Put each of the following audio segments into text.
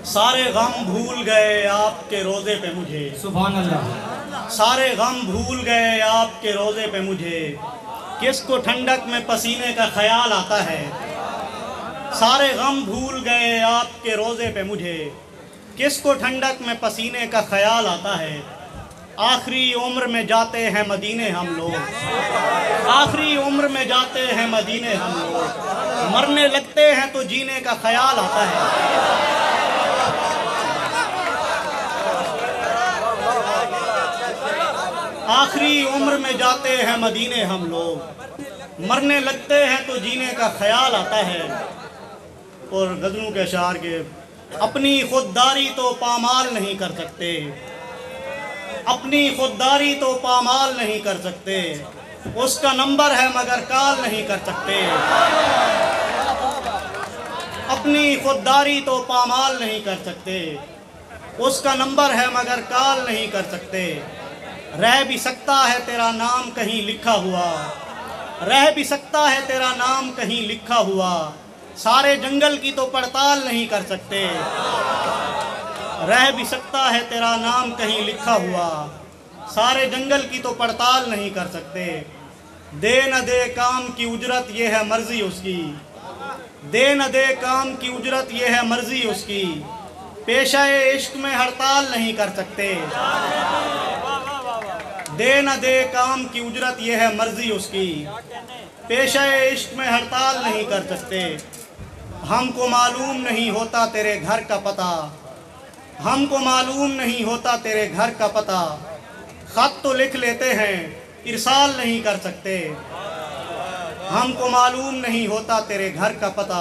सारे गम भूल गए आपके रोज़े पे मुझे। सुभान अल्लाह। सारे गम भूल गए आपके रोज़े पे मुझे, किसको ठंडक में पसीने का ख्याल आता है। सारे गम भूल गए आपके रोज़े पे मुझे, किसको ठंडक में पसीने का ख्याल आता है। आखिरी उम्र में जाते हैं मदीने हम लोग, आखिरी उम्र में जाते हैं मदीने हम लोग, मरने लगते हैं तो जीने का ख्याल आता है। आखिरी उम्र में जाते हैं मदीने हम लोग, मरने लगते हैं तो जीने का ख्याल आता है। और गज़लों के अशार के, अपनी खुददारी तो पामाल नहीं कर सकते, अपनी खुददारी तो पामाल नहीं कर सकते, उसका नंबर है मगर कॉल नहीं कर सकते। अपनी खुददारी तो पामाल नहीं कर सकते, उसका नंबर है मगर कॉल नहीं कर सकते। रह भी सकता है तेरा नाम कहीं लिखा हुआ, रह भी सकता है तेरा नाम कहीं लिखा हुआ, सारे जंगल की तो पड़ताल नहीं कर सकते। रह भी सकता है तेरा नाम कहीं लिखा हुआ, सारे जंगल की तो पड़ताल नहीं कर सकते। दे न दे काम की उजरत ये है मर्जी उसकी, दे न दे काम की उजरत ये है मर्जी उसकी, पेशाए इश्क में हड़ताल नहीं कर सकते। दे न दे काम की उजरत ये है मर्जी उसकी, पेशाए इश्क में हड़ताल नहीं कर सकते। हमको मालूम नहीं होता तेरे घर का पता, हमको मालूम नहीं होता तेरे घर का पता, खत तो लिख लेते हैं इरसाल नहीं कर सकते। हमको मालूम नहीं होता तेरे घर का पता,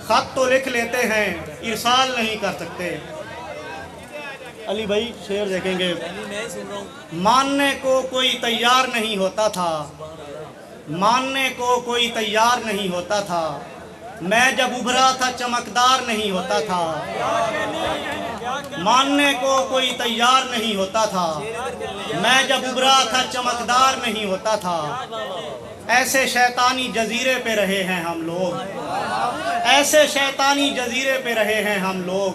खत तो लिख लेते हैं इरसाल नहीं कर सकते। अली भाई शेर देखेंगे। मानने को कोई तैयार नहीं होता था, मानने को कोई तैयार नहीं होता था, मैं जब उभरा था चमकदार नहीं होता था। मानने को कोई तैयार नहीं होता था, मैं जब उभरा था चमकदार नहीं होता था। ऐसे शैतानी जजीरे पे रहे हैं हम लोग, ऐसे शैतानी जजीरे पे रहे हैं हम लोग,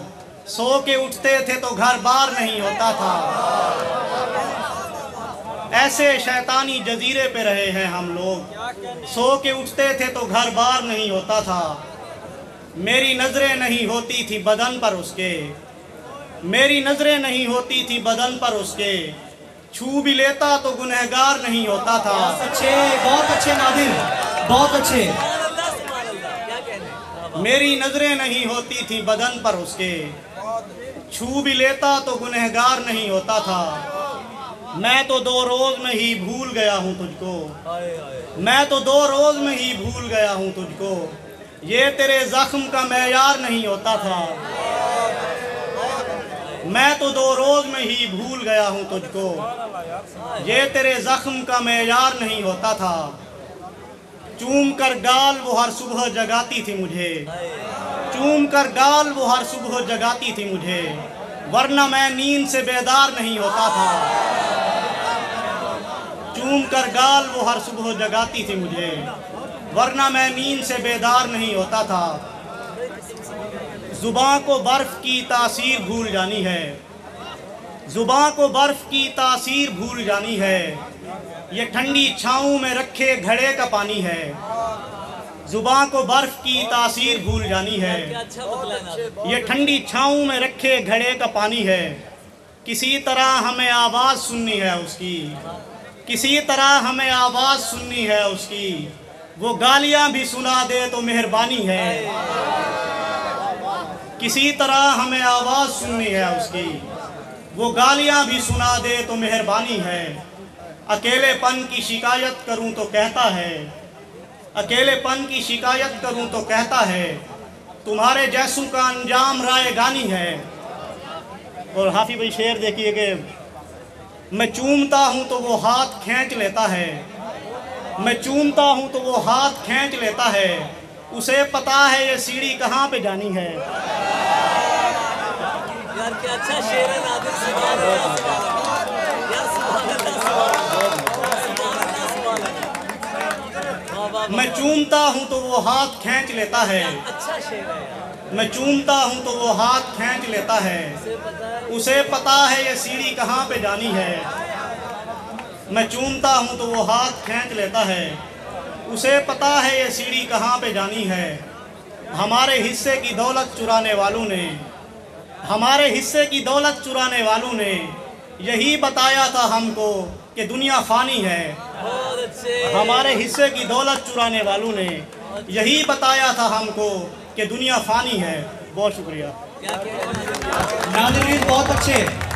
सो के उठते थे तो घर बार नहीं होता था। ऐसे शैतानी जजीरे पे रहे हैं हम लोग, सो के उठते थे तो घर बार नहीं होता था। मेरी नजरें नहीं होती थी बदन पर उसके, मेरी नजरें नहीं होती थी बदन पर उसके, छू भी लेता तो गुनहगार नहीं होता था। अच्छे, बहुत अच्छे नादिर, बहुत अच्छे। मेरी नजरें नहीं होती थी बदन पर उसके, छू भी लेता तो गुनहगार नहीं होता था। मैं तो 2 रोज में ही भूल गया हूँ तुझको, मैं तो 2 रोज में ही भूल गया हूँ तुझको, ये तेरे जख्म का मेयार नहीं होता था। मैं तो 2 रोज में ही भूल गया हूँ तुझको, ये तेरे जख्म का मेयार नहीं होता था। चूम कर गाल वो हर सुबह जगाती थी मुझे, चूम कर गाल वो हर सुबह जगाती थी मुझे, वरना मैं नींद से बेदार नहीं होता था। चूम कर गाल वो हर सुबह जगाती थी मुझे, वरना मैं नींद से बेदार नहीं होता था। जुबां को बर्फ की तासीर भूल जानी है, जुबां को बर्फ की तासीर भूल जानी है, ये ठंडी छाँव में रखे घड़े का पानी है। जुबां को बर्फ की तासीर भूल जानी है, ये ठंडी छाँव में रखे घड़े का पानी है। किसी तरह हमें आवाज़ सुननी है उसकी, किसी तरह हमें आवाज़ सुननी है उसकी, वो गालियाँ भी सुना दे तो मेहरबानी है। किसी तरह हमें आवाज़ सुननी है उसकी, वो गालियाँ भी सुना दे तो मेहरबानी है। अकेलेपन की शिकायत करूं तो कहता है, अकेलेपन की शिकायत करूं तो कहता है, तुम्हारे जैसों का अंजाम रायगानी है। और हाफी भाई शेर देखिए कि मैं चूमता हूं तो वो हाथ खींच लेता है, मैं चूमता हूं तो वो हाथ खींच लेता है, उसे पता है ये सीढ़ी कहाँ पे जानी है। यार क्या अच्छा शेर है नादिर, सुभान अल्लाह। मैं चूमता हूँ तो वो हाथ खींच लेता है, अच्छा शेर है। मैं चूमता हूँ तो वो हाथ खींच लेता है, उसे पता है ये सीढ़ी कहाँ पे जानी है। मैं चूमता हूँ तो वो हाथ खींच लेता है, उसे पता है ये सीढ़ी कहाँ पे जानी है। हमारे हिस्से की दौलत चुराने वालों ने, हमारे हिस्से की दौलत चुराने वालों ने यही बताया था हमको कि दुनिया फानी है। बहुत अच्छे। हमारे हिस्से की दौलत चुराने वालों ने यही बताया था हमको कि दुनिया फानी है। बहुत शुक्रिया। क्या कहना है? नादिरीन बहुत अच्छे।